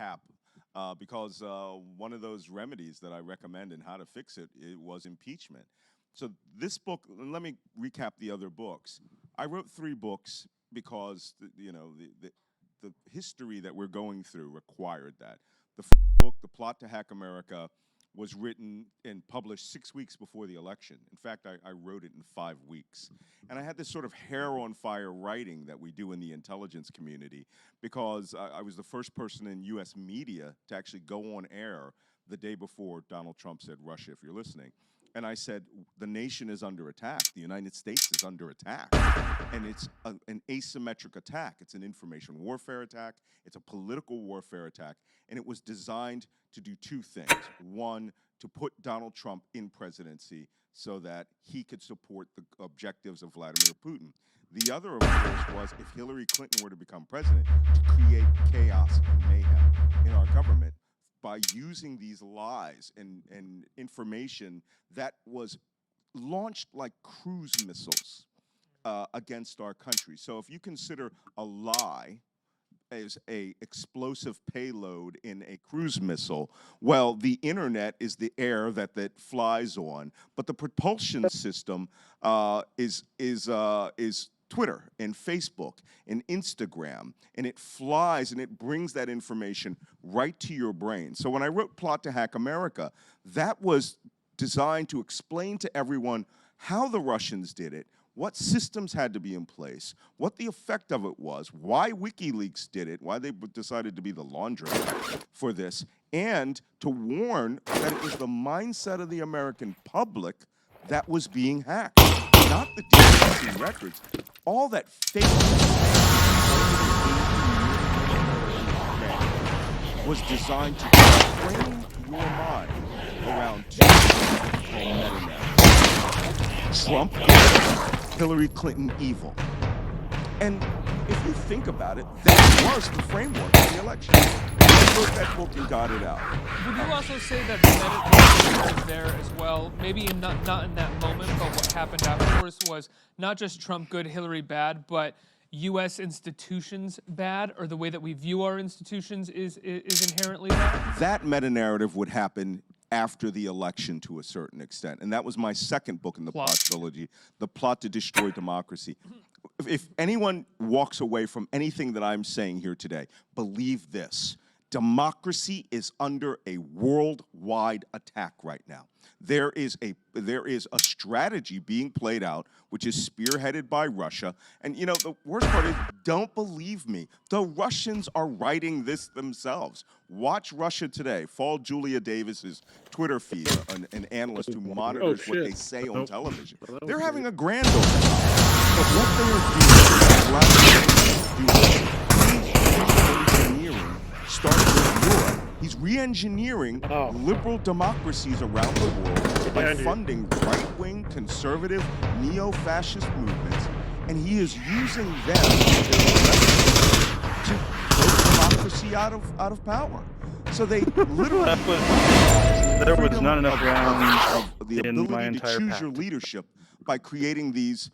recap because one of those remedies that I recommend and how to fix it was impeachment. So this book, let me recap the other books. I wrote 3 books because the history that we're going through required that. The first book, The Plot to Hack America, was written and published 6 weeks before the election. In fact, I wrote it in 5 weeks. And I had this sort of hair-on-fire writing that we do in the intelligence community because I was the first person in U.S. media to actually go on air the day before Donald Trump said, Russia, if you're listening. And I said, the nation is under attack. The United States is under attack. And it's an asymmetric attack. It's an information warfare attack. It's a political warfare attack. And it was designed to do 2 things. One, to put Donald Trump in presidency so that he could support the objectives of Vladimir Putin. The other, of course, was if Hillary Clinton were to become president, to create chaos and mayhem in our government by using these lies and information that was launched like cruise missiles against our country. So if you consider a lie as a explosive payload in a cruise missile, well, the internet is the air that flies on, but the propulsion system is Twitter and Facebook and Instagram, and it flies and it brings that information right to your brain. So when I wrote Plot to Hack America, that was designed to explain to everyone how the Russians did it, what systems had to be in place, what the effect of it was, why WikiLeaks did it, why they decided to be the laundromat for this, and to warn that it was the mindset of the American public that was being hacked, not the DNC records. All that fake was designed to train your mind around 2 Trump, Hillary Clinton evil. And if you think about it, that was the framework of the election. I wrote that book and got it out. Would you also say that the meditation was there as well? Maybe not in that moment, but what happened afterwards was not just Trump good, Hillary bad, but U.S. institutions bad, or the way that we view our institutions is inherently bad? That meta-narrative would happen after the election to a certain extent. And that was my second book in the plot trilogy, The Plot to Destroy Democracy. If anyone walks away from anything that I'm saying here today, believe this. Democracy is under a worldwide attack right now. There is a strategy being played out, which is spearheaded by Russia. And you know, the worst part is, don't believe me. The Russians are writing this themselves. Watch Russia Today. Follow Julia Davis's Twitter feed, an analyst who monitors what they say on television. They're having a grand old time. But what they're doing, starting with Europe, he's re-engineering liberal democracies around the world by funding right-wing, conservative, neo-fascist movements, and he is using them to take democracy out of power. So they literally there was not enough rounds of the ability to choose your leadership by creating these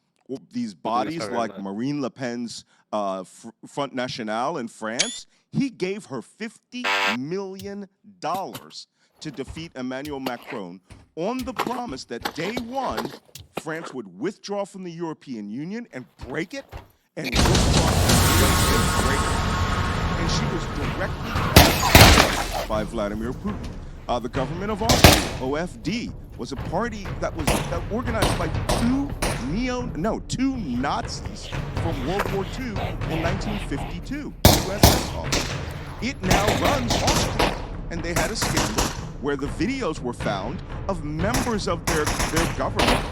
bodies like Marine Le Pen's Front National in France. He gave her $50 million to defeat Emmanuel Macron on the promise that day one, France would withdraw from the European Union and break it, and withdraw from the break it. And she was directly attacked by Vladimir Putin. The government of Austria, OFD, was a party that was organized by two Nazis from World War II in 1952, USSR. It now runs Austria, and they had a scandal where the videos were found of members of their government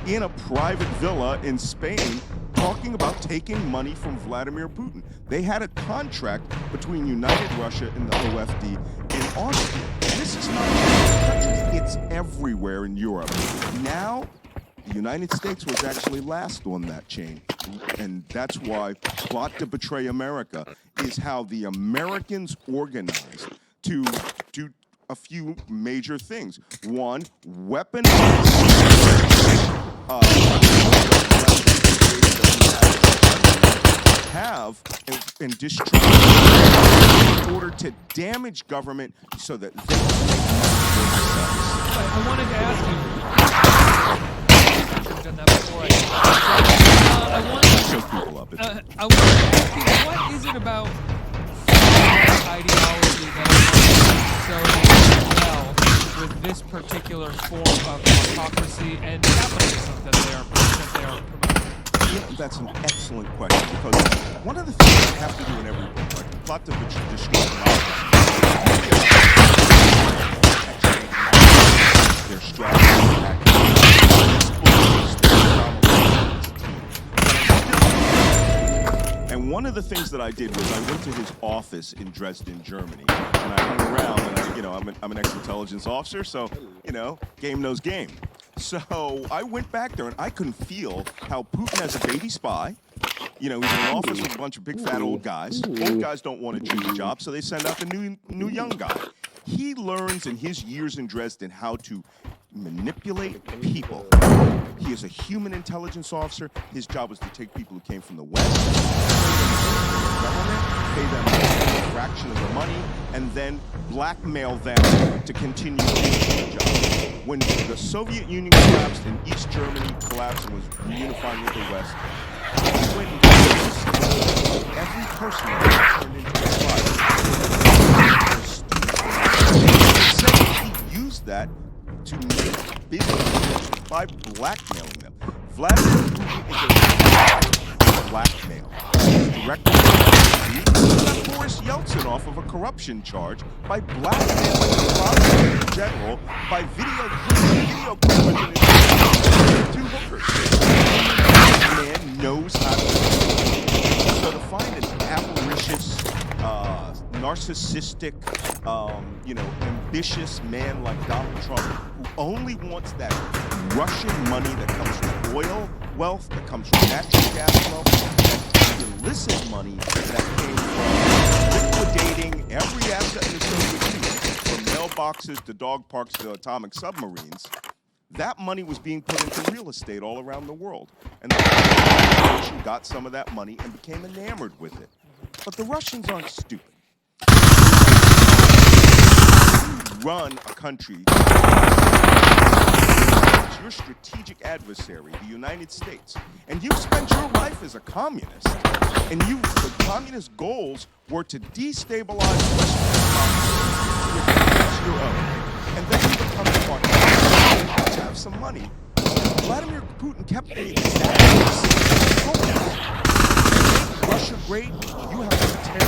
in a private villa in Spain talking about taking money from Vladimir Putin. They had a contract between United Russia and the OFD in Austria. This is not just in countries, it's everywhere in Europe. Now, the United States was actually last on that chain. And that's why Plot to Betray America is how the Americans organized to do a few major things. One, weaponize have and distrust in order to damage government so that they can make money for themselves. I wanted to ask you. I should have done that before I wanted to Shut people up. I wanted to ask you, what is it about ideology that is so well with this particular form of autocracy and capitalism that they are promoting? Yeah, that's an excellent question, because one of the things you have to do in every book, like the plot to destroy their strategy. And one of the things that I did was I went to his office in Dresden, Germany, and I hung around, and I'm an ex-intelligence officer, so, game knows game. So I went back there, and I couldn't feel how Putin has a baby spy. He's in an office with a bunch of big, fat old guys. Old guys don't want to do the job, so they send out the new young guy. He learns in his years in Dresden how to manipulate people. He is a human intelligence officer. His job was to take people who came from the West, pay them a fraction of the money, and then blackmail them to continue doing the job. When the Soviet Union collapsed and East Germany collapsed and was reunifying with the West, he went and did every person that turned into a spy. He used that to make business by blackmailing them. Vladimir Putin is a blackmail. Directly got Boris Yeltsin off of a corruption charge by blackmailing the prosecutor general by video cameras to hookers. This man knows how to do it. So to find an avaricious, narcissistic, ambitious man like Donald Trump, who only wants that Russian money that comes from oil wealth, that comes from natural gas wealth, that illicit money that came from liquidating every asset in the Soviet Union, from mailboxes to dog parks to atomic submarines. That money was being put into real estate all around the world. And the Russians got some of that money and became enamored with it. But the Russians aren't stupid. Run a country, your strategic adversary, the United States, and you spent your life as a communist, and the communist goals were to destabilize Western democracy to your own, and then you become a partner to have some money. Vladimir Putin kept the Russia great, you have to tear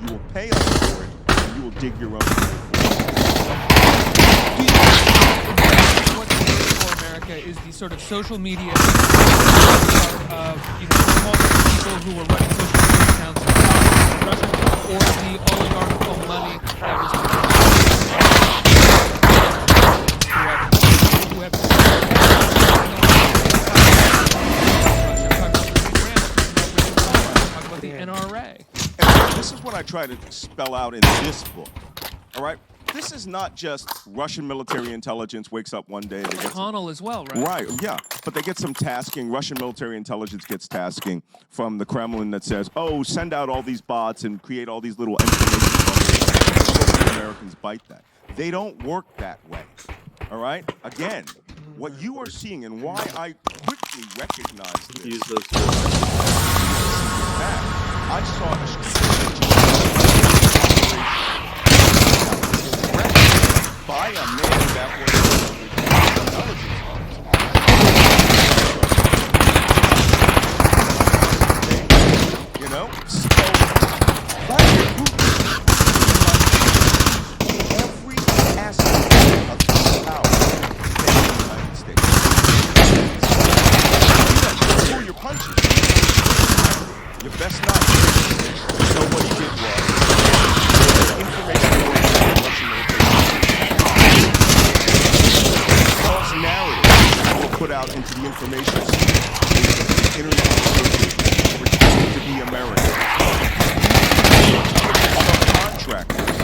you will pay us for it, and you will dig your own grave. What's needed for America is the sort of social media of small people who were running social media accounts in Russia, or the oligarchical money that was who have talk about the NRA. And this is what I try to spell out in this book. All right? This is not just Russian military intelligence wakes up one day. They McConnell as well, right? Right, yeah. But they get some tasking. Russian military intelligence gets tasking from the Kremlin that says, oh, send out all these bots and create all these little information bubbles. The Americans bite that. They don't work that way. All right? Again, what you are seeing and why I quickly recognized this. Use those I saw a strategic by a man that was intelligence officer. So Vladimir Putin every aspect of his power in the United States. You pull your punches. You best not. So what he did was information false narrative were put out into the information internet pretending to be American. Other contractors,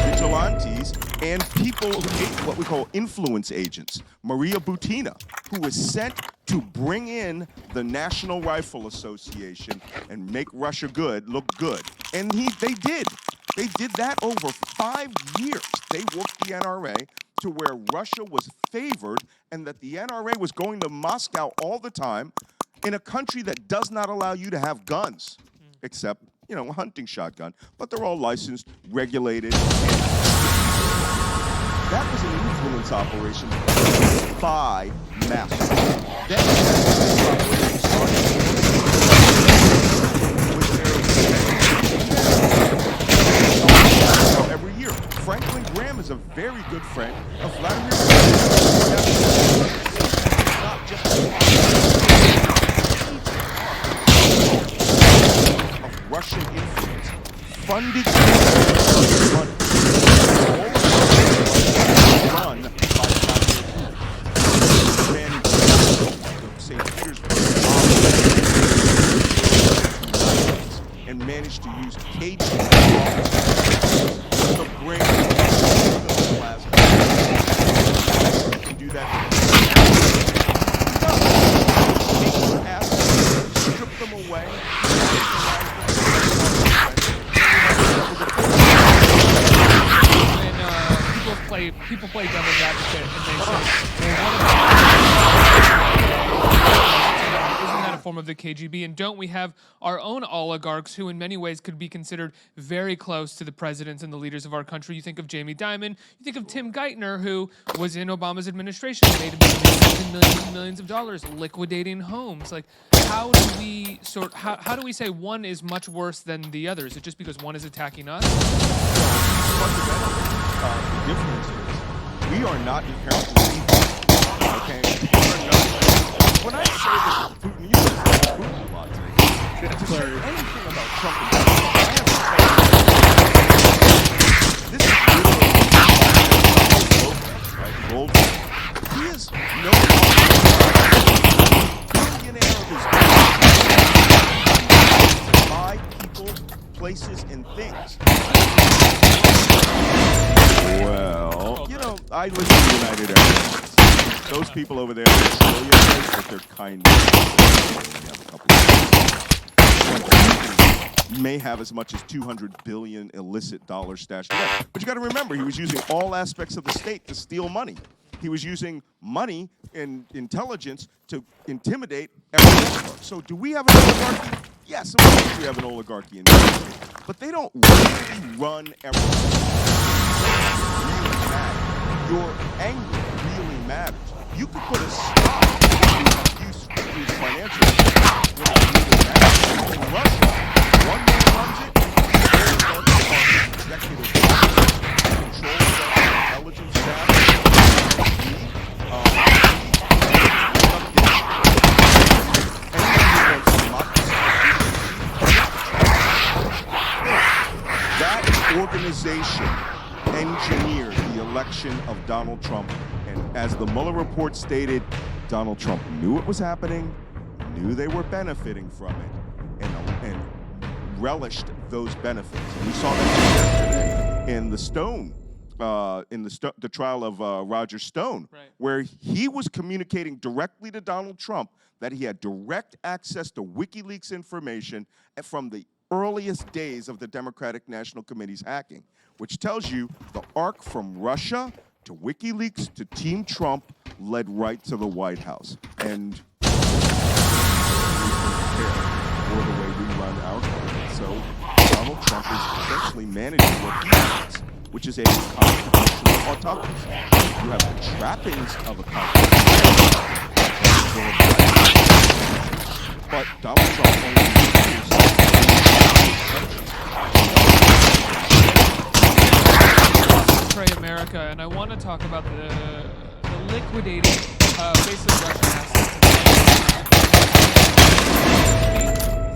vigilantes and people, what we call influence agents. Maria Butina, who was sent to bring in the National Rifle Association and make Russia look good. And they did. They did that over 5 years. They worked the NRA to where Russia was favored and that the NRA was going to Moscow all the time in a country that does not allow you to have guns, except, you know, a hunting shotgun. But they're all licensed, regulated. That was an influence operation by Masters. Then every year. Franklin Graham is a very good friend of Vladimir Putin. Not just of Russian influence, funded money. Run by Vladimir Putin. St. Petersburg and managed to use KGB to bring plasma. You can do that. Take your assets, strip them away. People play devil's advocate and they say, well, isn't that a form of the KGB? And don't we have our own oligarchs who in many ways could be considered very close to the presidents and the leaders of our country? You think of Jamie Dimon, you think of Tim Geithner, who was in Obama's administration, made millions and millions of dollars liquidating homes. Like, how do we how do we say one is much worse than the other? Is it just because one is attacking us? The difference is we are not inherently evil. Okay? When I say that Putin, you say Putin a lot today. To say anything about Trump and this is literally right? He is no billionaire of his to buy people, places, and things. Well, you know, I live in the United Airlines. Those people over there are billionaires, but they're kind of have a couple of may have as much as 200 billion illicit dollars stashed away. But you got to remember, he was using all aspects of the state to steal money. He was using money and intelligence to intimidate everyone. So do we have an oligarchy? Yes, of course we have an oligarchy in this country. But they don't really run everything. Your anger really matters. You could put a stop to use financial in Russia. One man runs it, executive control intelligence staff. That organization engineered the election of Donald Trump. And as the Mueller report stated, Donald Trump knew it was happening, knew they were benefiting from it, and relished those benefits. And we saw that yesterday in the Stone, the trial of Roger Stone, right, where he was communicating directly to Donald Trump that he had direct access to WikiLeaks information from the earliest days of the Democratic National Committee's hacking, which tells you the arc from Russia to WikiLeaks to Team Trump led right to the White House. And we prepare for the way we run our country. So Donald Trump is essentially managing what he wants, which is a constitutional autocracy. You have the trappings of a constitutional, but Donald Trump only Pray America, and I want to talk about the liquidating basically Russian assets.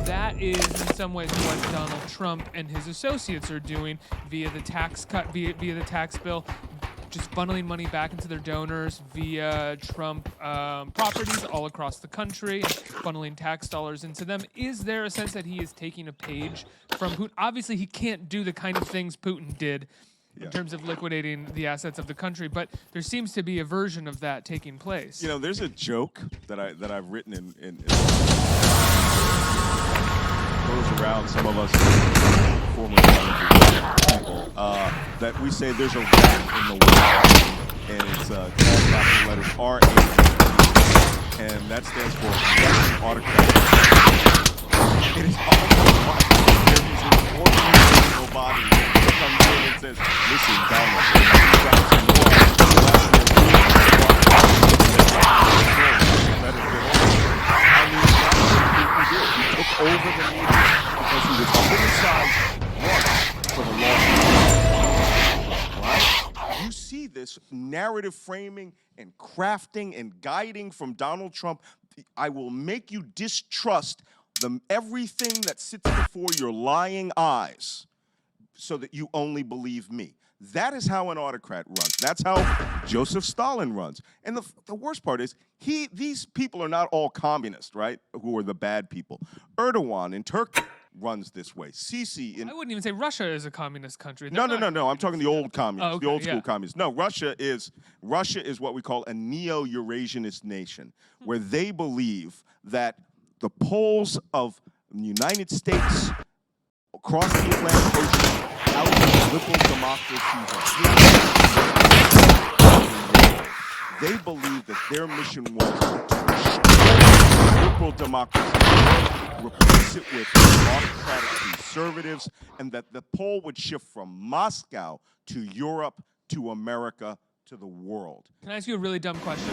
That is in some ways what Donald Trump and his associates are doing via the tax cut, via the tax bill, just funneling money back into their donors via Trump properties all across the country, funneling tax dollars into them. Is there a sense that he is taking a page from Putin? Obviously, he can't do the kind of things Putin did in terms of liquidating the assets of the country. But there seems to be a version of that taking place. You know, there's a joke that I've written in goes around some of us former people that we say there's a rat in the world, and it's all capital letters R-A-T, and that stands for Russian autocrat. It is almost like there is an organizational body that comes in and says, listen, Donald, you got some more. He took over the media because he was criticized once for the law. Right? You see this narrative framing and crafting and guiding from Donald Trump. I will make you distrust everything that sits before your lying eyes so that you only believe me. That is how an autocrat runs. That's how Joseph Stalin runs. And the worst part is, these people are not all communists, right, who are the bad people. Erdogan in Turkey runs this way. Sisi in... I wouldn't even say Russia is a communist country. No. I'm talking the old communists, the old school communists. No, Russia is what we call a neo-Eurasianist nation, where they believe that the poles of the United States across the Atlantic Ocean out of liberal democracies. They believe that their mission was to destroy liberal democracy, replace it with autocratic conservatives, and that the pole would shift from Moscow to Europe to America to the world. Can I ask you a really dumb question?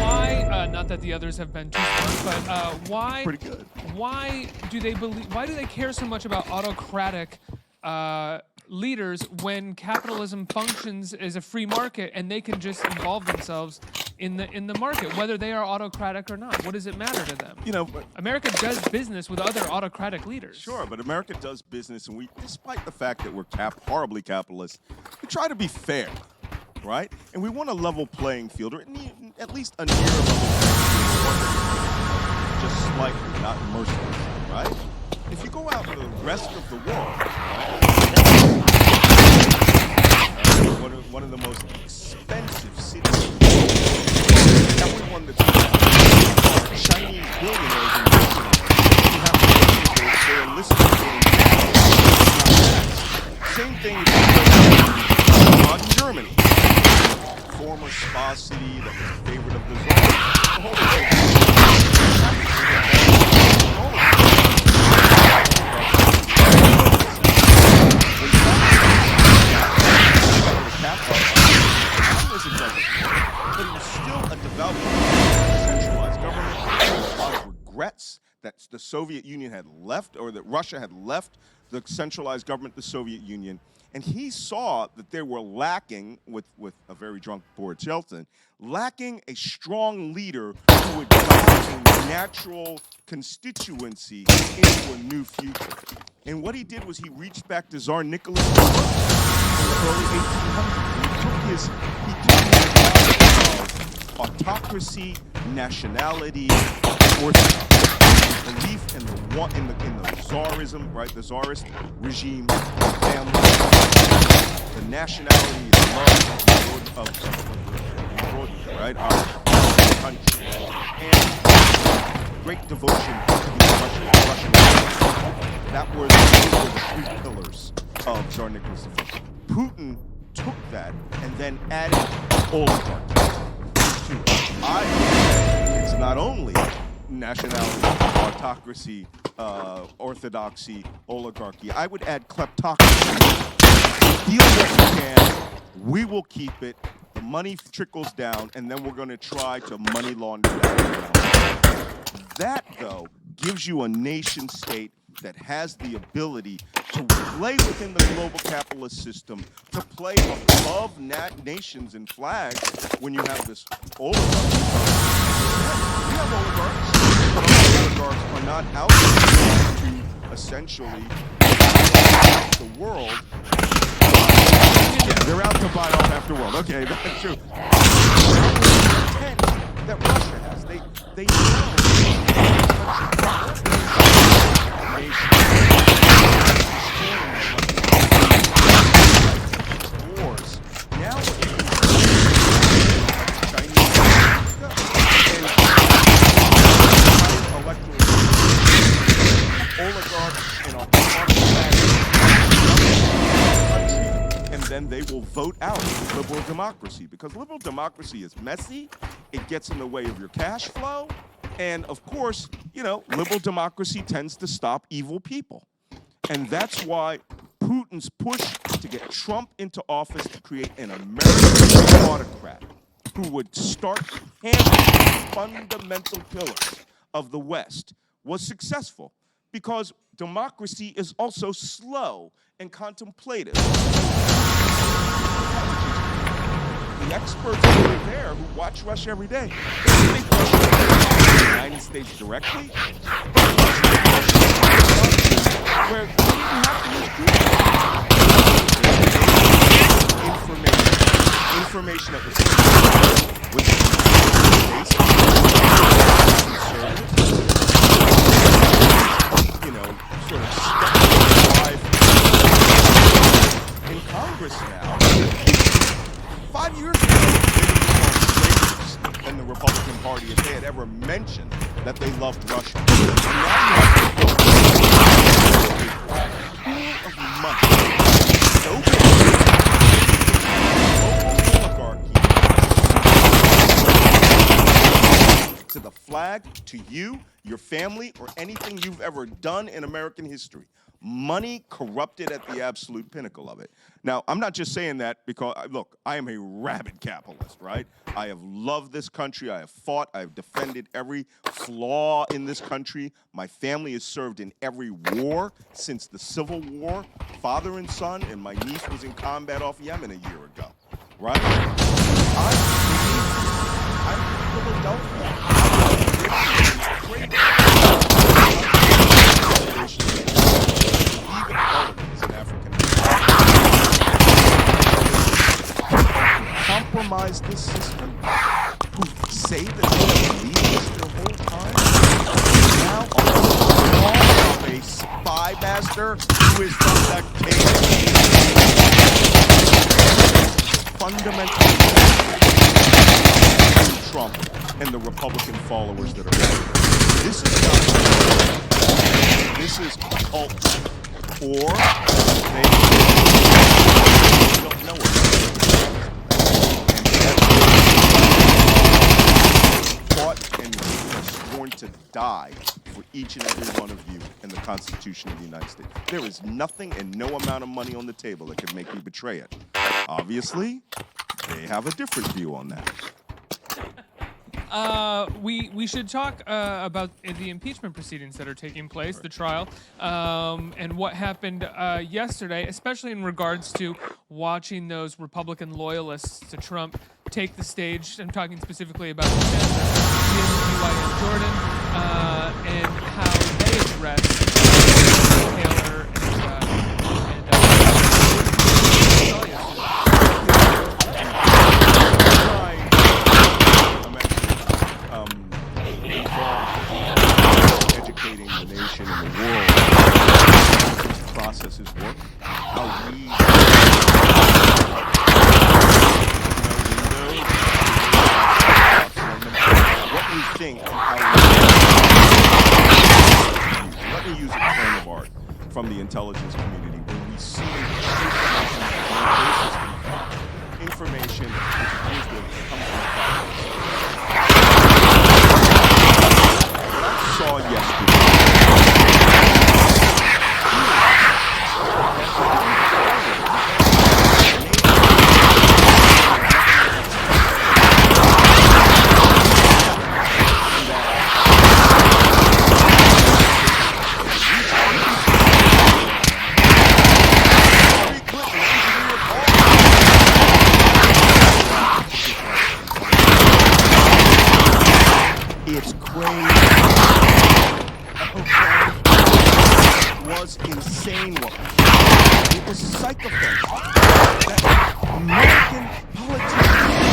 Why, not that the others have been too smart, but why? Pretty good. Why do they care so much about autocratic leaders when capitalism functions as a free market and they can just involve themselves in the market, whether they are autocratic or not? What does it matter to them? You know, America does business with other autocratic leaders. Sure, but America does business, and we, despite the fact that we're horribly capitalist, we try to be fair. Right? And we want a level playing field, or at least a near level playing field, just slightly, not merciless, right? If you go out to the rest of the world, right? One of the most expensive cities, everyone that's Chinese billionaires and billionaires, you have to think they're listed in same thing on Germany. Former spa city that was a favorite of the Tsar. But it was still a development, centralized government. A lot of regrets that the Soviet Union had left, or that Russia had left the centralized government, the Soviet Union. And he saw that they were lacking, with a very drunk Boris Yeltsin, lacking a strong leader who would guide a natural constituency into a new future. And what he did was he reached back to Tsar Nicholas I in the early 1800s. He took his autocracy, nationality, orthodoxy, belief in the Tsarism, right? The Tsarist regime, family, the nationality, the love of right? Our country, and great devotion to the Russian. That were the three pillars of Tsar Nicholas I. Putin took that and then added oligarchy to it. I would say it's not only nationality, autocracy, orthodoxy, oligarchy. I would add kleptocracy. Deal what you can, we will keep it, the money trickles down, and then we're going to try to money launder that. That, though, gives you a nation state that has the ability to play within the global capitalist system, to play above nations and flags when you have this oligarchy. We have oligarchs, but our oligarchs are not out there to essentially the world. Yeah, they're out to buy off after world. Okay, that's true. That Russia has. They will vote out liberal democracy, because liberal democracy is messy, it gets in the way of your cash flow, and of course, you know, liberal democracy tends to stop evil people. And that's why Putin's push to get Trump into office to create an American autocrat who would start hammering fundamental pillars of the West was successful, because democracy is also slow and contemplative. The experts over there who watch Russia every day, they think Russia is the United States directly, where they didn't have to use information that was you know, sort of alive in Congress now. 5 years ago, they would have called traitors in the Republican Party if they had ever mentioned that they loved Russia. And now you have to pool of money. No oligarchy to the flag, to you, your family, or anything you've ever done in American history. Money corrupted at the absolute pinnacle of it. Now, I'm not just saying that because, look, I am a rabid capitalist, right? I have loved this country. I have fought. I have defended every flaw in this country. My family has served in every war since the Civil War, father and son, and my niece was in combat off Yemen a year ago, right? I'm from Philadelphia. Compromise this system, who say that they believe this their whole time, now all of a spy master who is from the fundamentally Trump and the Republican followers that are there. This is not, this is cult, or they don't know it. And sworn to die for each and every one of you in the Constitution of the United States. There is nothing and no amount of money on the table that could make me betray it. Obviously, they have a different view on that. We should talk about the impeachment proceedings that are taking place, the trial, and what happened yesterday, especially in regards to watching those Republican loyalists to Trump take the stage. I'm talking specifically about the senator, Jordan, and how they address Taylor educating the nation and the world how these processes work, how we what we think and how we let me use a term of art from the intelligence community where we see information which appears to come from the saw yesterday. It's crazy. Was insane one. It was psychopath. That American politicians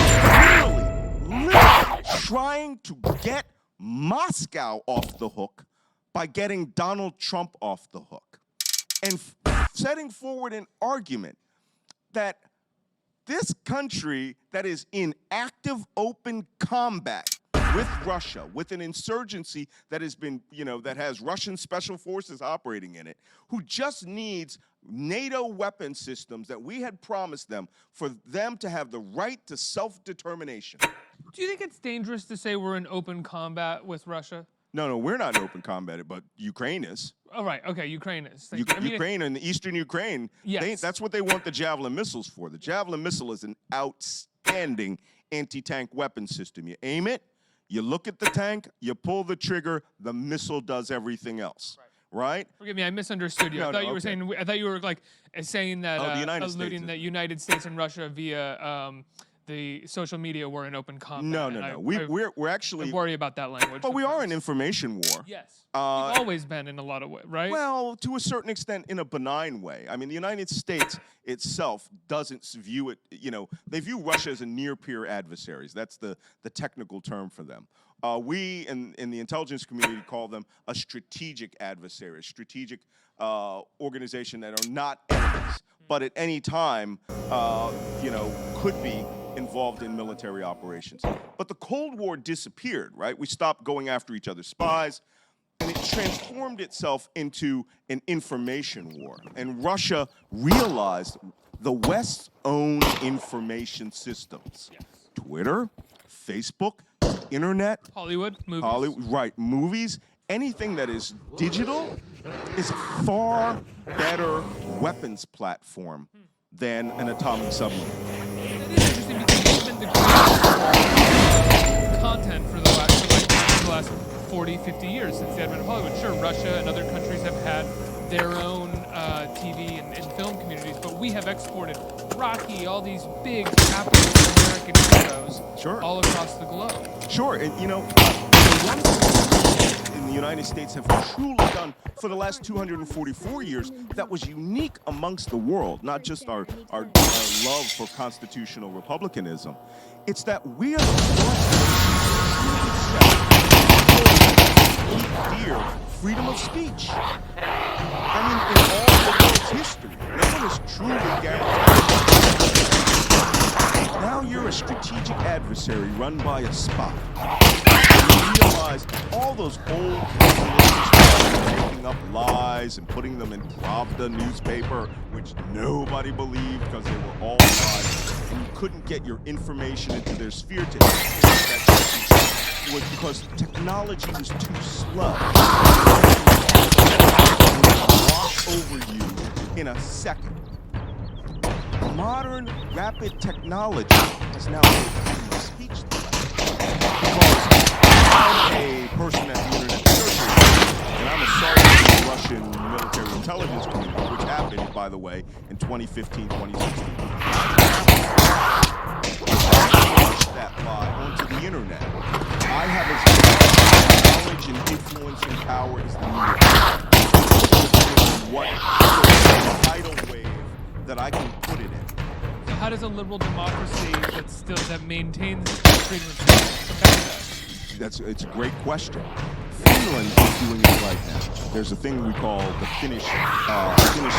literally trying to get Moscow off the hook by getting Donald Trump off the hook. And setting forward an argument that this country that is in active open combat with Russia, with an insurgency that has been, that has Russian special forces operating in it, who just needs NATO weapon systems that we had promised them for them to have the right to self-determination. Do you think it's dangerous to say we're in open combat with Russia? No, we're not in open combat, but Ukraine is. Oh, right. Okay, Ukraine is. Ukraine and eastern Ukraine, yes. That's what they want the Javelin missiles for. The Javelin missile is an outstanding anti-tank weapon system. You aim it, you look at the tank, you pull the trigger, the missile does everything else. Right? Forgive me, I misunderstood you. I thought you were saying. I thought you were like saying that alluding that United States and Russia via the social media were in open combat. No. We're actually. I worry about that language. But we are in information war. Yes. We've always been in a lot of ways, right? Well, to a certain extent, in a benign way. I mean, the United States itself doesn't view it. They view Russia as a near-peer adversaries. That's the technical term for them. We in the intelligence community call them a strategic adversary, a strategic organization that are not enemies, but at any time, could be involved in military operations. But the Cold War disappeared, right? We stopped going after each other's spies, and it transformed itself into an information war. And Russia realized the West's own information systems. Yes. Twitter, Facebook, internet. Hollywood, movies. Movies. Anything that is digital is a far better weapons platform than an atomic submarine. It is interesting because you've been the content for the last 40, 50 years since the advent of Hollywood. Sure, Russia and other countries have had their own TV and film communities, but we have exported Rocky, all these big capitalist American heroes all across the globe. Sure, and the one thing in the United States have truly done for the last 244 years that was unique amongst the world, not just our love for constitutional republicanism, it's that we are the dear freedom of speech. I mean, in all the world's history, no one has truly guaranteed. Now you're a strategic adversary run by a spy. You realize all those old making up lies and putting them in Pravda newspaper, which nobody believed because they were all lies, and you couldn't get your information into their sphere to was because technology was too slow. Wash over you in a second. Modern, rapid technology has now made freedom of speech because I'm a person at the Internet Surgery, and I'm a sergeant in the Russian military intelligence community, which happened, by the way, in 2015, 2016. That lie onto the Internet. I have as much knowledge and influence and power as the media. What tidal wave that I can put it in. So how does a liberal democracy that maintains freedom of speech affect that? It's a great question. Finland is doing it right now. There's a thing we call the Finnish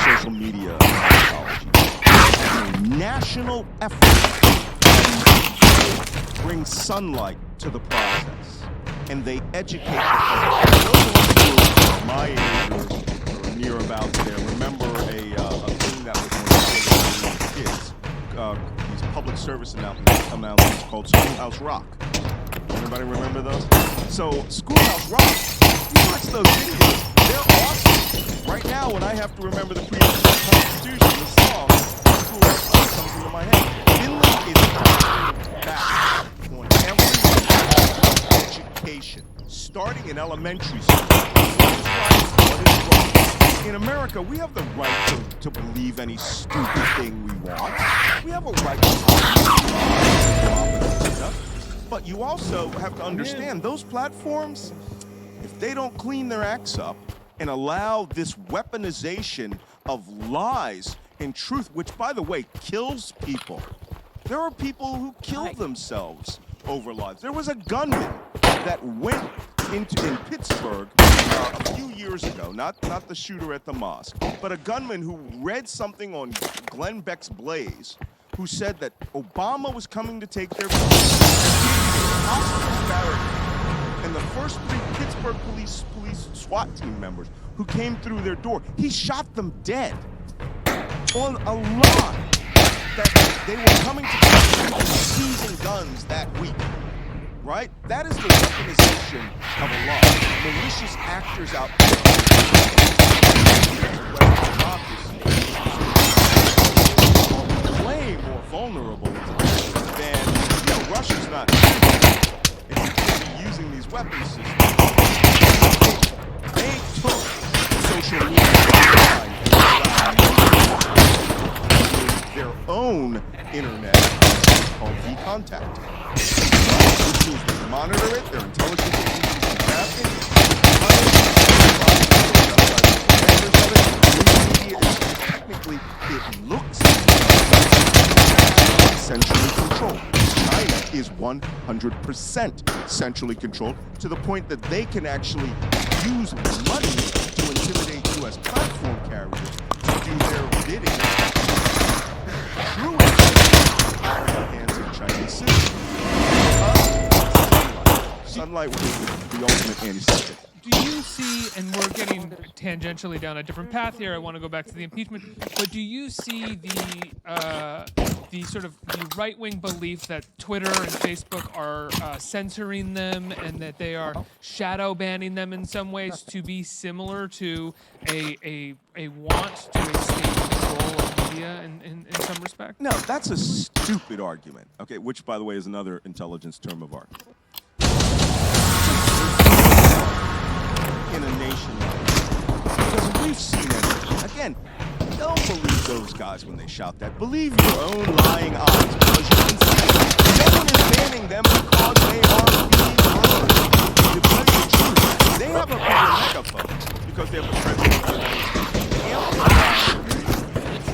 social media technology. A national effort to bring sunlight to the process, and they educate the public. Those my age or near about there remember a thing that was when kids. These public service announcements called Schoolhouse Rock. Anybody remember those? So Schoolhouse Rock, you watch those videos, they're awesome. Right now, when I have to remember the creation of the Constitution, the song, Schoolhouse Rock comes into my head. Finland is back on every education, starting in elementary school. What is wrong? In America, we have the right to believe any stupid thing we want. We have a right to but you also have to understand those platforms, if they don't clean their acts up and allow this weaponization of lies and truth, which, by the way, kills people. There are people who kill themselves over lies. There was a gunman that went in Pittsburgh a few years ago, not the shooter at the mosque, but a gunman who read something on Glenn Beck's Blaze, who said that Obama was coming to take their first 3 Pittsburgh police SWAT team members who came through their door, he shot them dead on a lie that they were coming to and seizing guns that week. Right? That is the weaponization of a law. Malicious actors out there way more vulnerable than, Russia's not. And you could be using these weapon systems. They took social media and their own internet called V-Contact. Which means they monitor it, their intelligence agencies are drafting, technically it looks centrally controlled. China is 100% centrally controlled to the point that they can actually use money to intimidate U.S. platform carriers to do their bidding. True out of the hands of Chinese citizens. Sunlight was the ultimate anti-Semitic. Do you see, and we're getting tangentially down a different path here, I want to go back to the impeachment, but do you see the sort of the right-wing belief that Twitter and Facebook are censoring them and that they are shadow banning them in some ways to be similar to a want to escape control of media in some respect? No, that's a stupid argument, okay, which, by the way, is another intelligence term of art. In a nation like this. Because we've seen it. Again, don't believe those guys when they shout that. Believe your own lying eyes. Because you can see no one is banning them because they are being heard. To tell you the truth, they have a bigger megaphone because they have a president of the United States.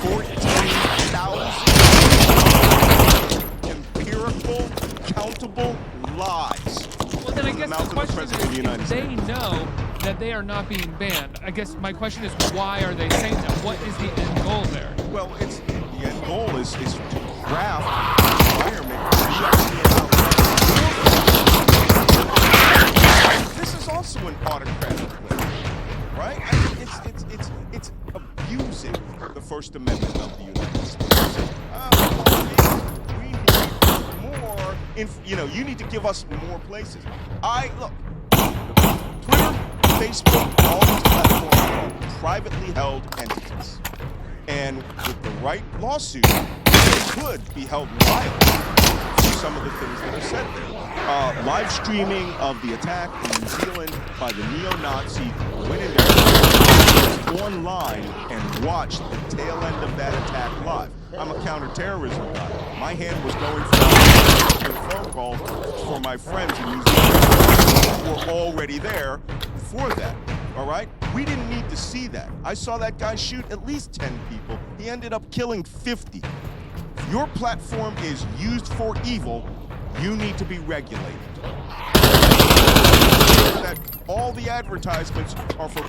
14,000 empirical, countable lies. Well, then I guess the question is, if they know that they are not being banned, I guess my question is, why are they saying that? What is the end goal there? Well, the end goal is to craft an environment. This is also an autocratic place, right? I mean, it's abusing the First Amendment of the United States. You need to give us more places. Look, Twitter, Facebook, all these platforms are privately held entities. And with the right lawsuit, they could be held liable for some of the things that are said there. Live streaming of the attack in New Zealand by the neo-Nazi went in there online and watched the tail end of that attack live. I'm a counterterrorism guy. My hand was going for a phone call for my friends in New Zealand who were already there before that. All right? We didn't need to see that. I saw that guy shoot at least 10 people. He ended up killing 50. If your platform is used for evil, you need to be regulated. That all the advertisements are for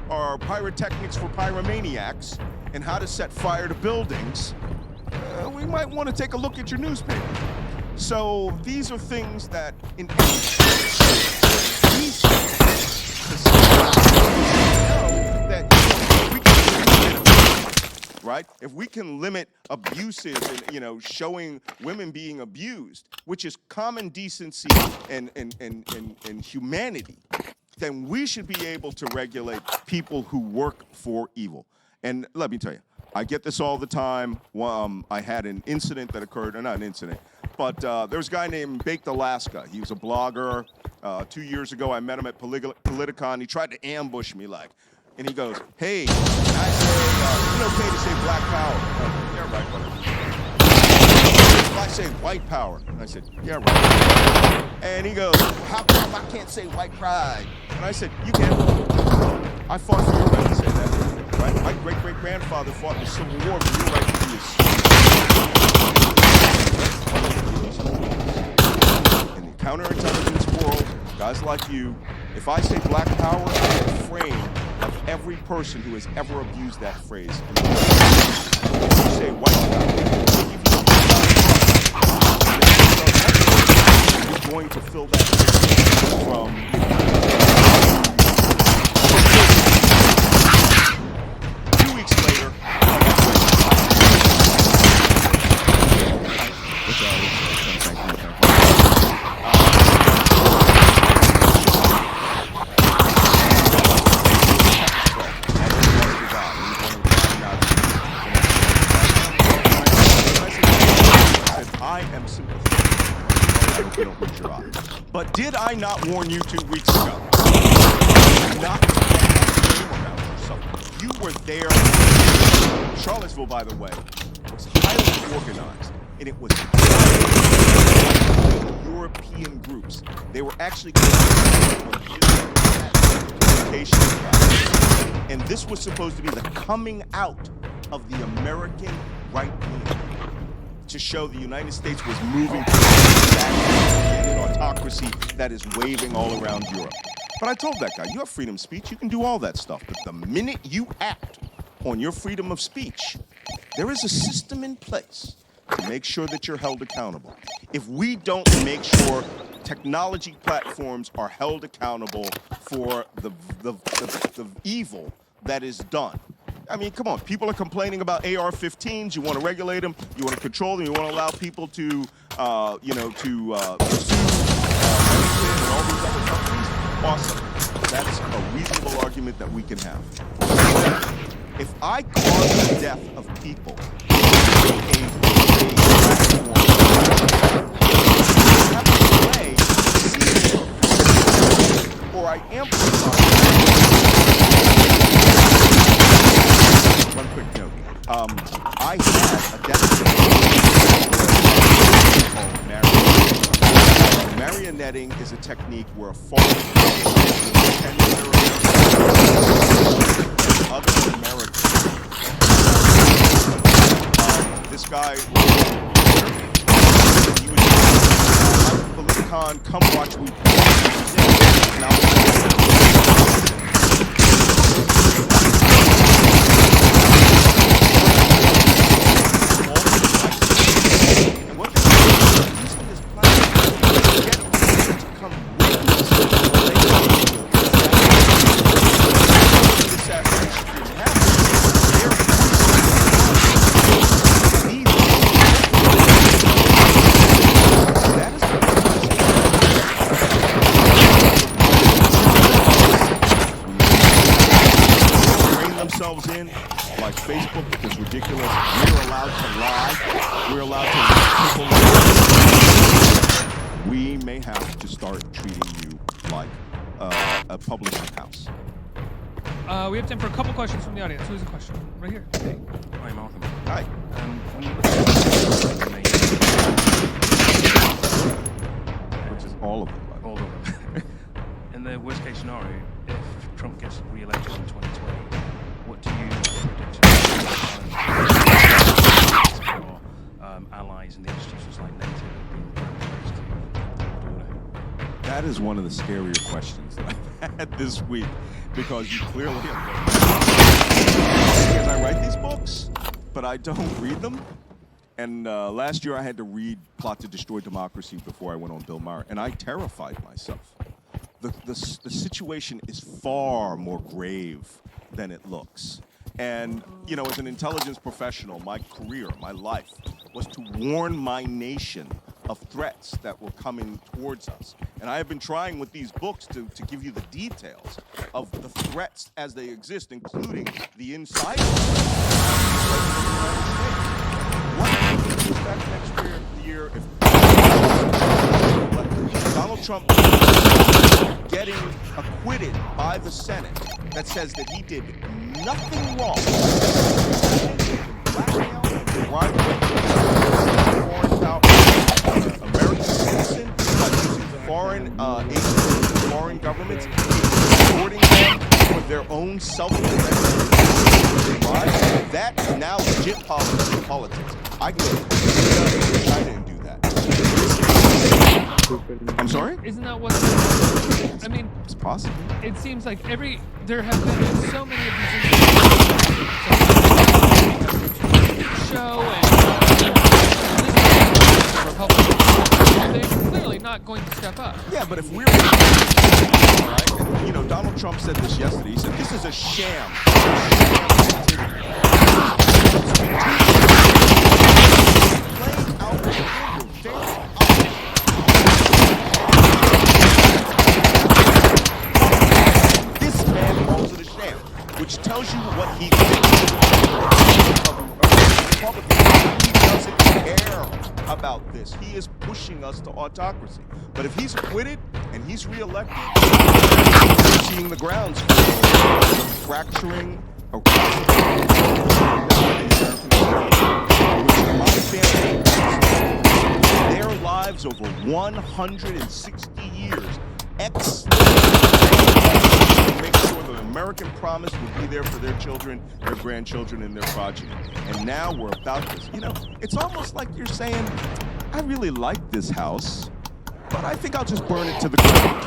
are pyrotechnics for pyromaniacs and how to set fire to buildings. We might want to take a look at your newspaper. So these are things that in right? If we can limit abuses and showing women being abused, which is common decency and humanity, then we should be able to regulate people who work for evil. And let me tell you, I get this all the time. I had an incident that occurred, or not an incident, but there was a guy named Baked Alaska. He was a blogger. 2 years ago, I met him at Politicon. He tried to ambush me, and he goes, "Hey," and I say, "Is it okay to say black power?" Yeah, right, whatever. If I say white power, and I said, "Yeah, right." And he goes, "How come I can't say white pride?" And I said, "You can." I fought for your right to say that, right? My great-great-grandfather fought in the Civil War for your right to be a in the counterintelligence world, guys like you, if I say black power, I am afraid of every person who has ever abused that phrase. If you say white power, going to fill that from, you know, 2 weeks later. I am sympathetic. I hope you don't reach your eye. But did I not warn you 2 weeks ago? Not to game around yourself. You were there. Charlottesville, by the way, was highly organized, and it was European groups. They were actually communication, and this was supposed to be the coming out of the American right wing, to show the United States was moving to an autocracy that is waving all around Europe. But I told that guy, you have freedom of speech, you can do all that stuff. But the minute you act on your freedom of speech, there is a system in place to make sure that you're held accountable. If we don't make sure technology platforms are held accountable for the evil that is done. I mean, come on. People are complaining about AR-15s. You want to regulate them. You want to control them. You want to allow people to, pursue and all these other companies. Awesome. That's a reasonable argument that we can have. If I cause the death of people, or I amplify. One quick note. I had a deficit called marionetting. Marionetting is a technique where a foreign other Americans. This guy he was Politicon, come watch me. in, like Facebook, is ridiculous. We're allowed to lie. We're allowed to make people. We may have to start treating you like a publishing house. We have time for a couple questions from the audience. Who's the question? Right here. Hey. Hi, Malcolm. Hi. When you look at which is all of them. all of them. In the worst case scenario, if Trump gets re-elected in 2020, what do you predict for allies and the institutions like NATO being proposed to order? That is one of the scarier questions that I've had this week, because you clearly have. Because I write these books, but I don't read them. And last year I had to read Plot to Destroy Democracy before I went on Bill Maher, and I terrified myself. The situation is far more grave than it looks. And, you know, as an intelligence professional, my career, my life, was to warn my nation of threats that were coming towards us. And I have been trying with these books to give you the details of the threats as they exist, including the inside of the United States. What happens back next year if Donald Trump getting acquitted by the Senate that says that he did nothing wrong? American citizen, foreign agents, foreign governments, supporting them for their own self-defense. That's now legit politics. I didn't do that. I'm sorry? Isn't that what? I mean, it's possible. It seems like there have been so many of these show and Republicans they're clearly not going to step up. Yeah, but if we're all right, and, you know, Donald Trump said this yesterday. He said this is a sham. Playing out the this man calls it a sham, which tells you what he thinks of Republicans. He doesn't care about this. He is pushing us to autocracy. But if he's acquitted and he's reelected, we're seeing the grounds for fracturing or their lives over 160 years. To make sure the American promise will be there for their children, their grandchildren, and their progeny. And now we're about this. You know, it's almost like you're saying, I really like this house, but I think I'll just burn it to the ground.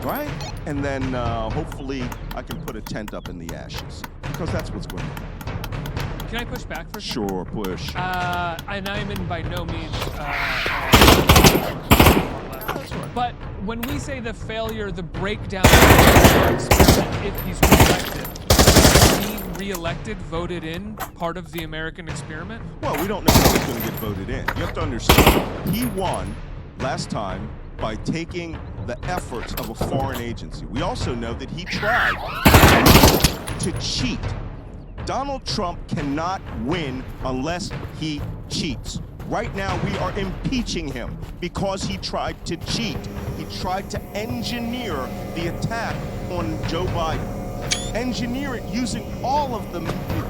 Right? And then hopefully I can put a tent up in the ashes. Because that's what's going on. Can I push back for a second? Sure, push. And I'm in by no means. But when we say the failure, the breakdown of the experiment, if he's reelected, is being reelected, voted in, part of the American experiment? Well, we don't know how he's going to get voted in. You have to understand, he won last time by taking the efforts of a foreign agency. We also know that he tried to cheat. Donald Trump cannot win unless he cheats. Right now, we are impeaching him because he tried to cheat. He tried to engineer the attack on Joe Biden. Engineer it using all of the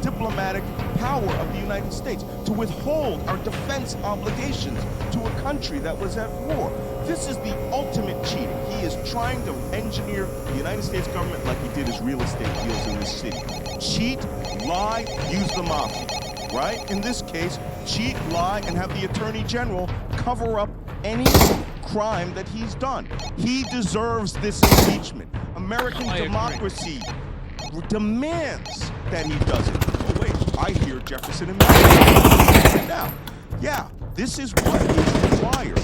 diplomatic power of the United States to withhold our defense obligations to a country that was at war. This is the ultimate cheating. He is trying to engineer the United States government like he did his real estate deals in this city. Cheat, lie, use the mafia. Right? In this case, cheat, lie, and have the Attorney General cover up any crime that he's done. He deserves this impeachment. American democracy demands that he does it. Oh, wait, I hear Jefferson and Madison. Now, yeah, this is what is required.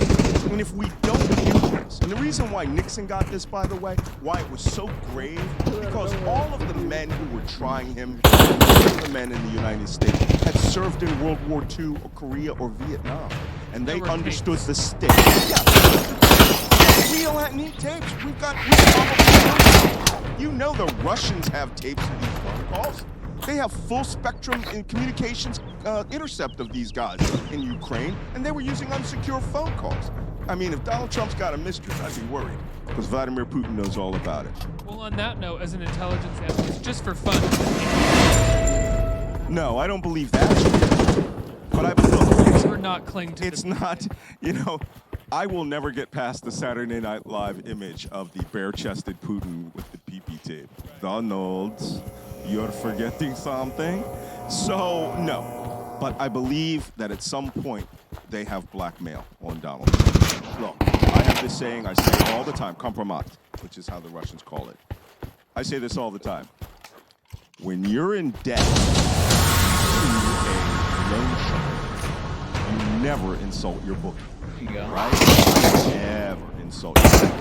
And if we don't do this, and the reason why Nixon got this, by the way, why it was so grave, because all of the men who were trying him, the men in the United States, had served in World War II or Korea or Vietnam. And they understood the stakes. Yeah. Real neat tapes. We've got you know the Russians have tapes of these phone calls. They have full spectrum in communications intercept of these guys in Ukraine, and they were using unsecure phone calls. I mean, if Donald Trump's got a mistress, I'd be worried, because Vladimir Putin knows all about it. Well, on that note, as an intelligence analyst, just for fun. No, I don't believe that. But I believe we're not cling to it's not, you know, I will never get past the Saturday Night Live image of the bare-chested Putin with the PP tape. Donald, you're forgetting something? So, no. But I believe that at some point, they have blackmail on Donald Trump. Look, I have this saying, I say it all the time, kompromat, which is how the Russians call it. I say this all the time. When you're in debt to a loan shark, you never insult your bookie. Right? Never insult your bookie.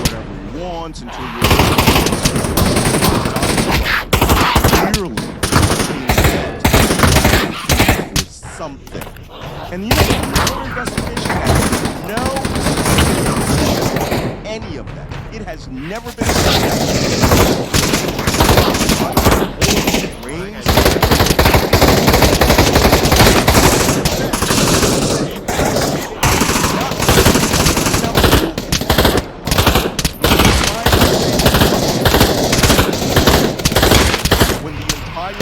Whatever he wants until you're clearly for something. And you know, no investigation has no any of that. It has never been when the entire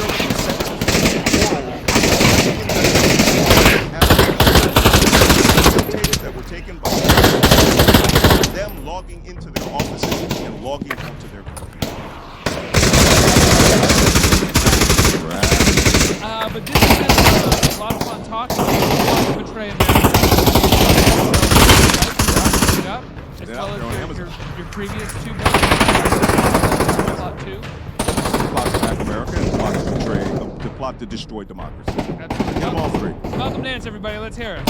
that were taken by them logging into their offices and logging onto their computers. But this has been a lot of fun talking to portray America. As well as your previous two books. Plot 2. Plot to America and Plot to Portray plot to destroy democracy. Absolutely. Get them all three. Malcolm Nance, everybody, let's hear it.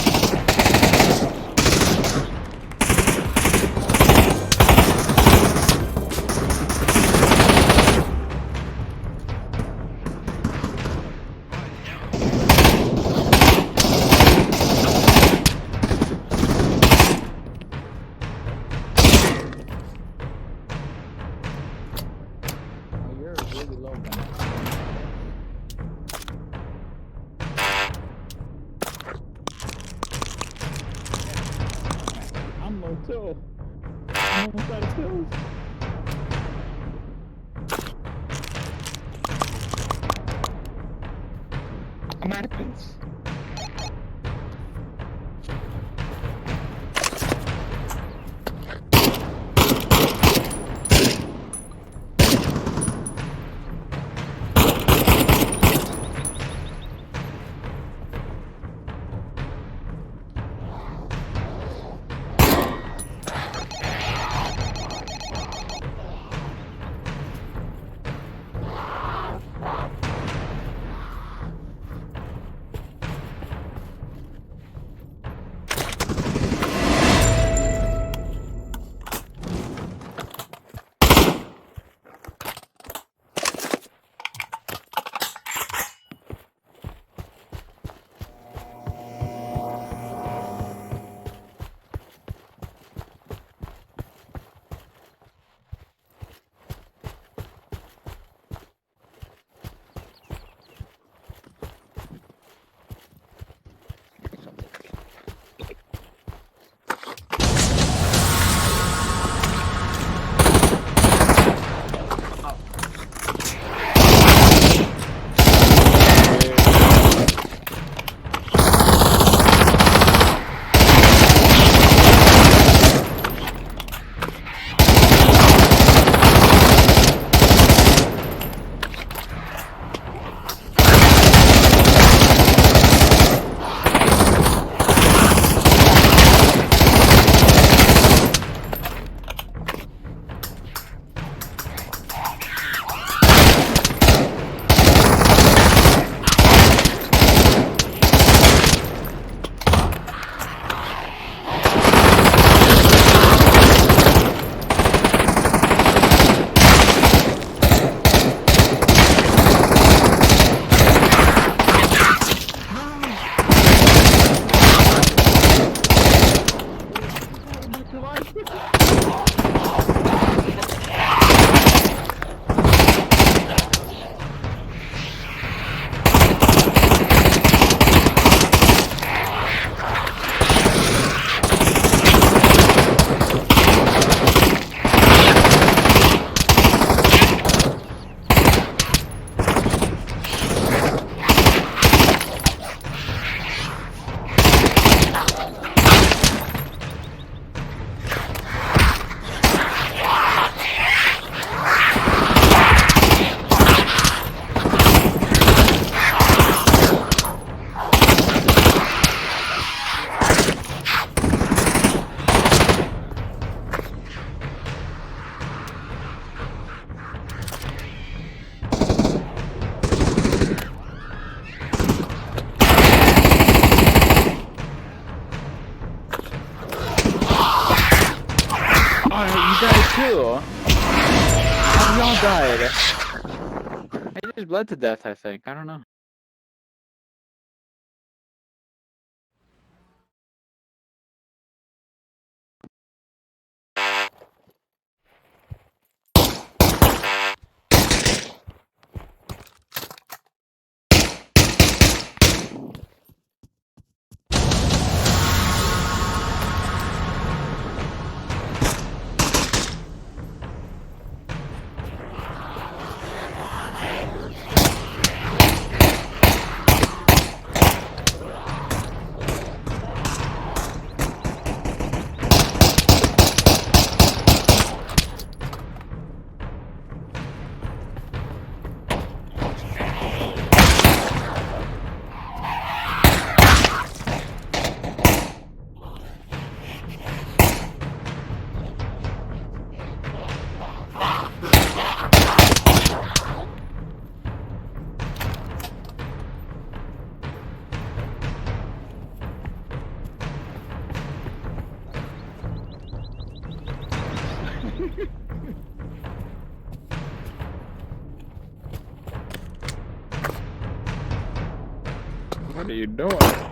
You're really low down. I'm low too. I'm almost out of pills. I'm out of pills. too. How y'all died? I just bled to death, I think. I don't know. What are you doing?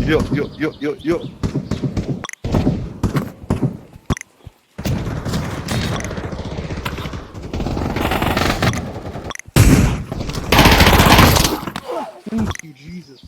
Yo, yo, yo, yo, yo. Thank you, Jesus.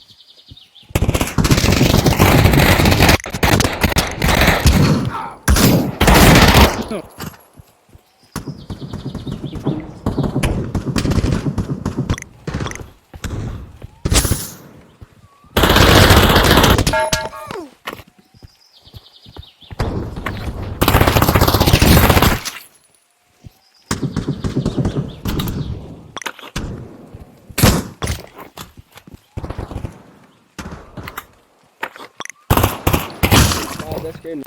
God, that scared me.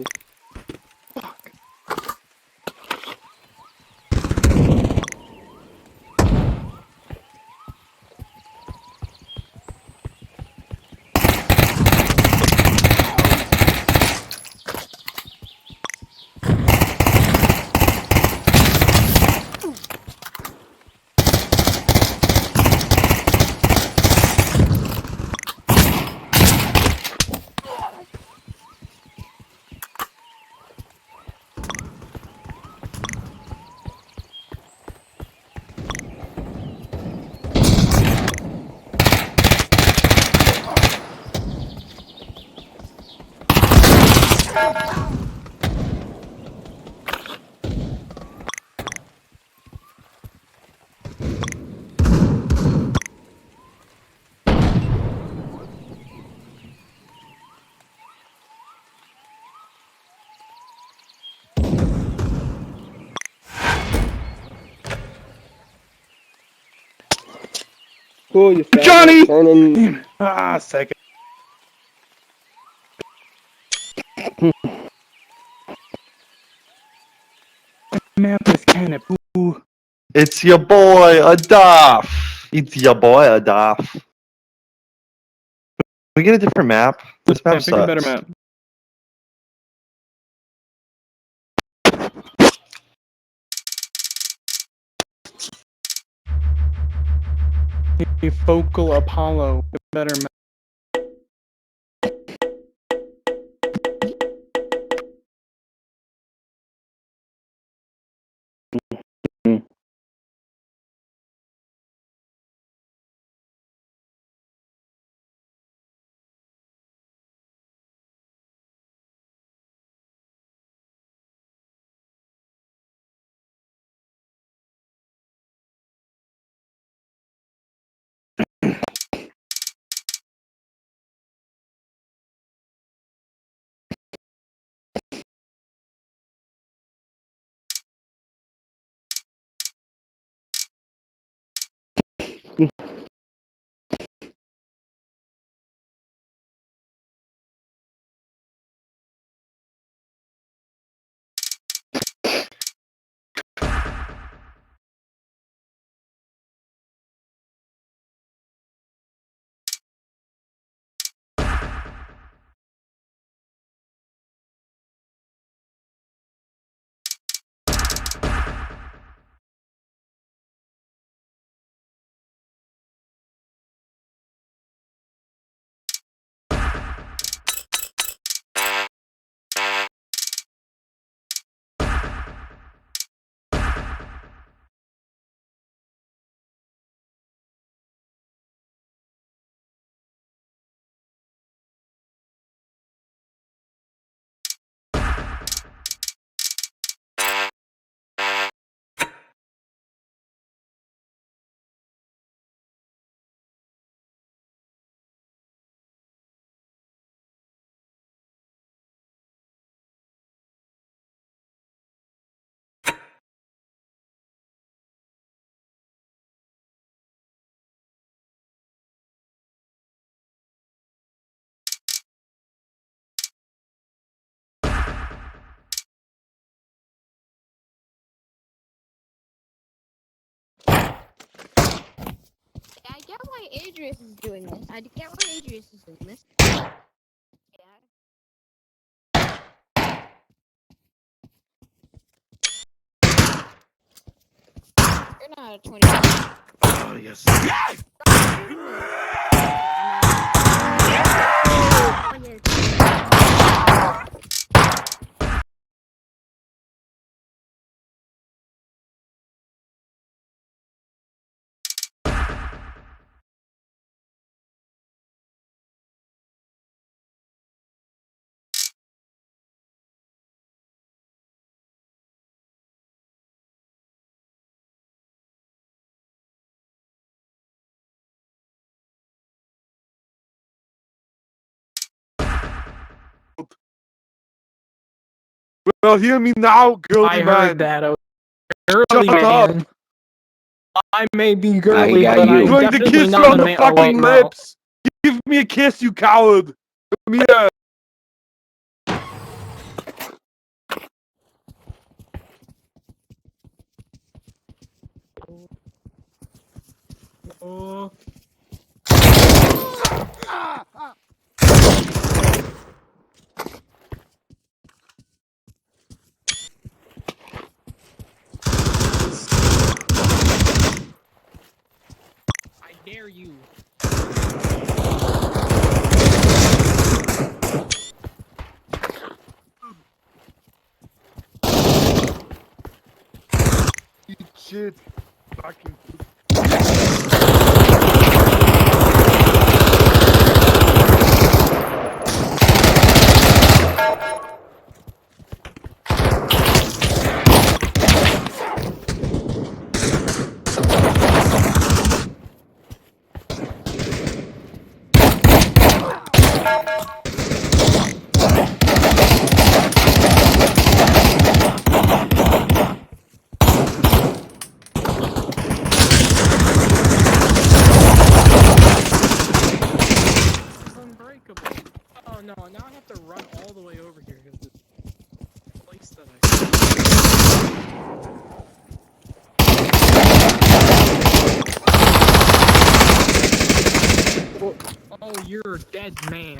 Cool, you fat Johnny! turning. Damn it. Ah, second. Map is kind of boo. It's your boy, Adolf. It's your boy, Adolf. We get a different map. This map Pick a better sucks. map. A Focal Apollo. A better map. get why Adrius is doing this. I get why Adrius is doing this. Yeah. You're not a 20. Oh, yes. Well, hear me now, girly I man. heard that. Girly Shut up. man. I may be girly, got but you. I'm I'm going to definitely kiss you not on a the man. Oh, wait, fucking no. lips. Give me a kiss, you coward. Come here. Oh. I dare you. Eat shit. Fucking. Unbreakable. Oh no, now I have to run all the way over here because the place that I. Oh, you're a dead man.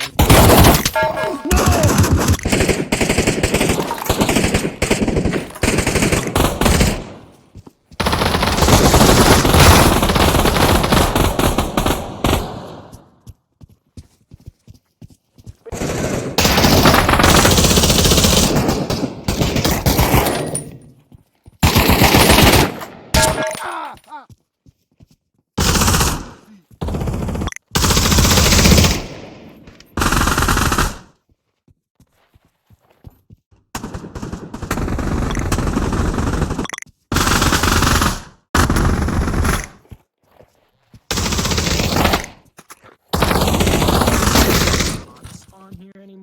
Not spawn here anymore.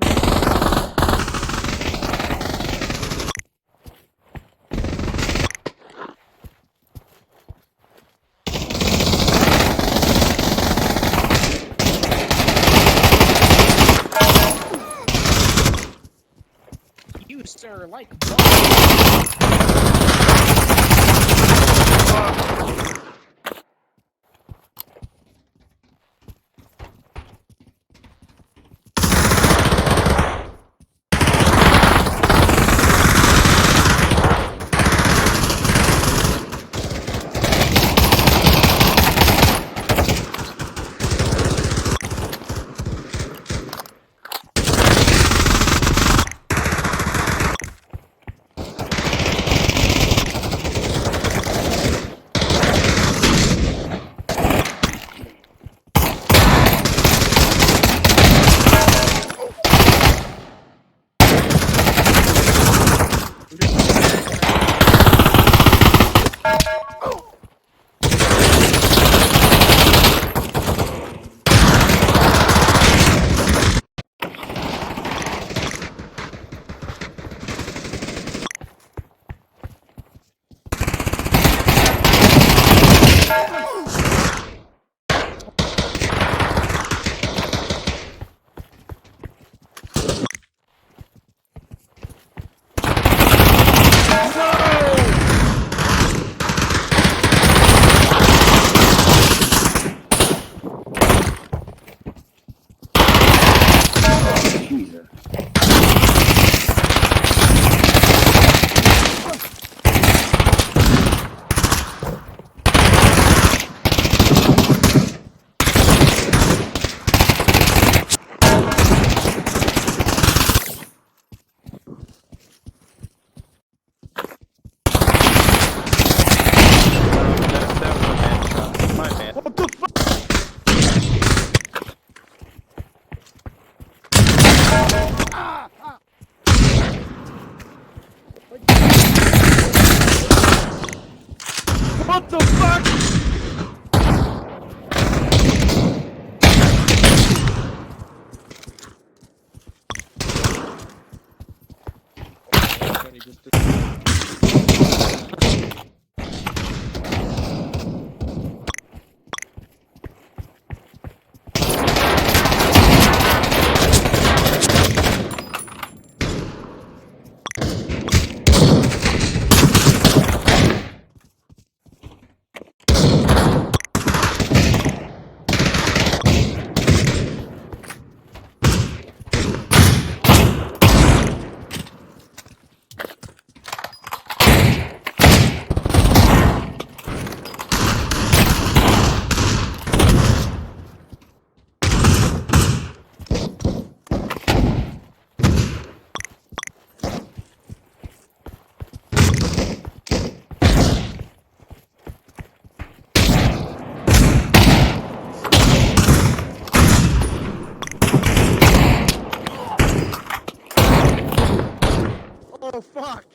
You, sir, like. Jesus. That was a bad shot. My bad. What the fuck? What the fuck? Oh fuck!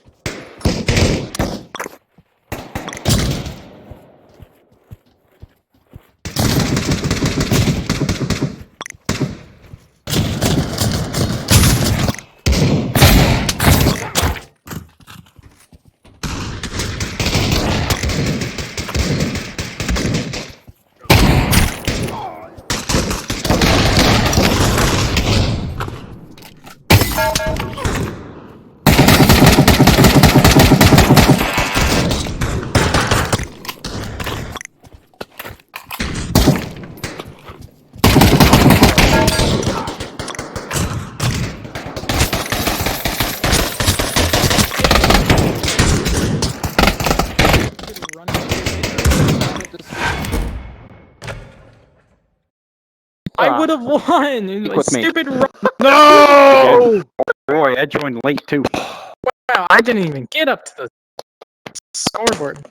I would have won in my with me. stupid No! Boy, I joined late too. Wow, I didn't even get up to the scoreboard.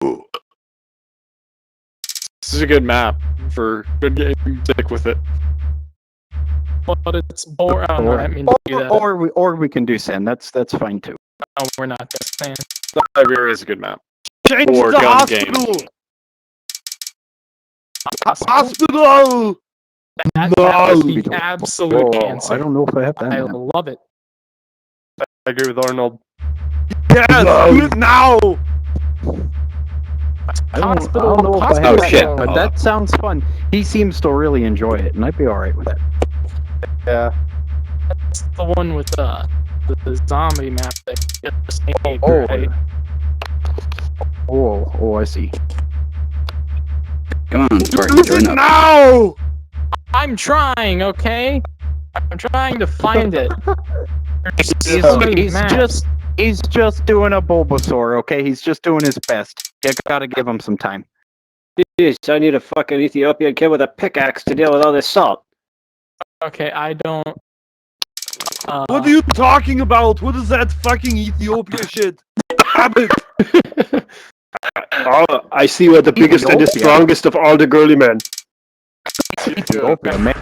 This is a good map for good game. Stick with it. But it's boring. Oh, no, I didn't mean to do that. Or we can do sand. That's fine too. No, we're not just saying. Siberia is a good map. Change Or the gun hospital! game. Hospital! That No. would be absolute cancer. I don't know if I have that. I map. love it. I agree with Arnold. Yes! Do it now! I don't Hospital- know if I have hospital that, shit. but that sounds fun. He seems to really enjoy it, and I'd be alright with it. Yeah. That's the one with the zombie map that just made, Oh, right? oh, I see. Come on, Sparky, Do join it up. now! I'm trying, okay? I'm trying to find it. There's He's, so many maps. he's just doing a Bulbasaur, okay? He's just doing his best. You gotta give him some time. Jeez, I need a fucking Ethiopian kid with a pickaxe to deal with all this salt. Okay, I don't. What are you talking about? What is that fucking Ethiopia shit? Damn it! Oh, I see we're the biggest and the Ethiopia. strongest of all the girly men. Ethiopia, man.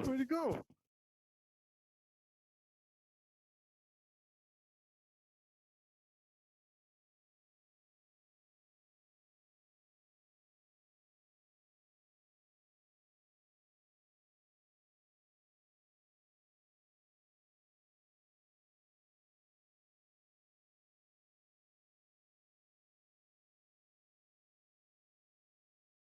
Where'd he go?